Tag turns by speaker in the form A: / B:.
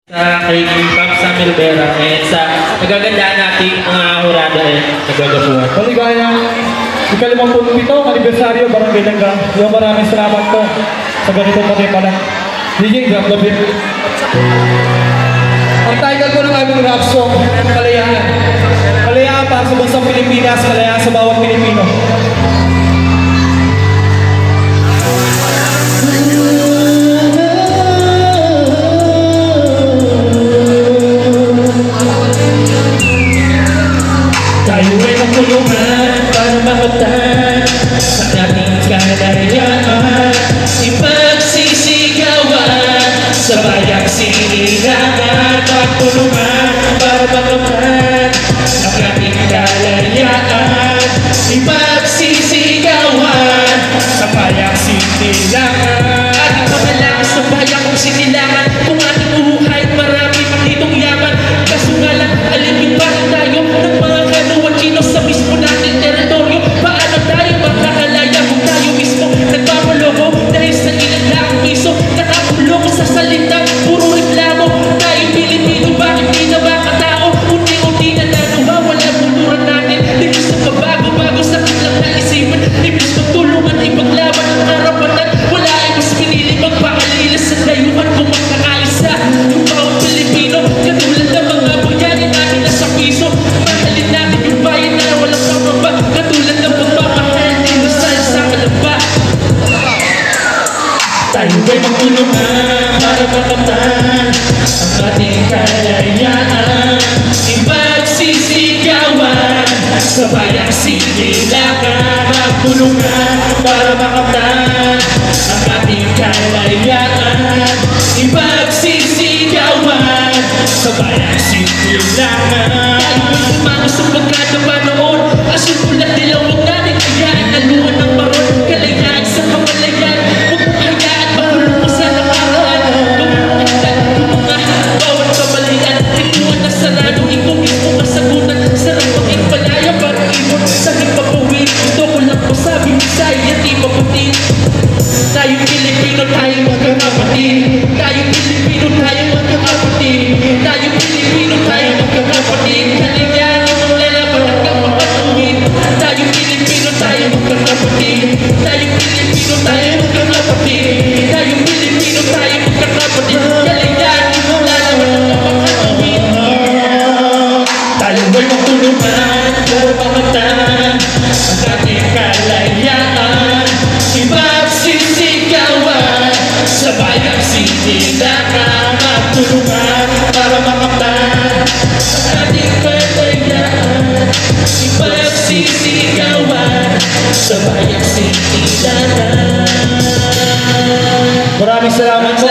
A: Sa kay Pam sa Milbera sa nagagandaan natin mga hurado nagagapuan.
B: Maligayang ika-57 anibersaryo Barangay Langga. Yung maraming salamat po sa ganitong pati pala. DJ Drop the Beat. Ang title po ng aming rap song, Kalayaan. Kalayaan para sa bansang Pilipinas, kalayaan sa bawat Pilipino.
A: Tayo ay magtulungan para makamtan sa ating kalayaan, ipagsisigawan sa bayang sinilangan. Magtulungan para makamtan ang ating kalayaan, ipagsisigawan sa bayang sinilangan. At pamalakas sa bayang sinilangan, kung ating buhay marami ditong yaman. Kaso nga lang, alipin pa tayo ng mga sa mismo nating teritoryo. Paano tayo magkakalaya kung tayo mismo nagpapaloko dahil sa ilang laking piso? Nakapuloko sa salita, puro reklamo. Tayo Pilipino, bakit di na makatao? Unti-unti na nawawala kultura natin dahil sa pabago-bago sa kilang naisipan. Ibig magtulungan, ipaglaban ang karapatan. Wala ay mas pinili magpakalila sa layuan kung magkakaisa. Yung bawat Pilipino, katulad ng mga bayani natin na sa piso. Mahalin natin yung bayan na walang pangamba, katulad ng pagmamahal dito sa kalamba. Tayo ay magtulungan para makamtan ang ating kalayaan, ipagsisigawan sa bayang sinilangan. Magtulungan para makamtan ang ating kalayaan, ipagsisigawan sa bayang sinilangan. Tayo ay lumangsong magkadama noon, asyong ulat nilang huwag natin hayaan aluan ng maron. Kalayaan sa kamalayan, huwag mong hayaan makulong mo sa nakaraan. Pagmamagitan ng mga bawat kamalian, ikuan na sarado, ikaw mismo masagutan. Sarap maging palaya para ibon sa hipapawin. Ito ko lang po sabi, Bisaya at iba pati. Tayo Pilipino, tayo magkakapatid. Tayo Pilipino, tayo magkakapatid. Tayo Pilipino, tayo magkakapatid. Kaligyan ang lalaban hanggang mapatuwid. Tayo Pilipino, tayo magkakapatid. Tayo Pilipino, tayo magkakapatid. Tayo Pilipino, tayo magkakapatid. Kaligyan ang lalaban hanggang mapatuwid. Tayo ay magtulungan para makamtan ang ating kalayaan, ipagsisigawan sa bayang sinilangan. Magtulungan para makamtan ang ating kalayaan, ipagsisigawan sa bayang sinilangan.
B: Maraming salamat po.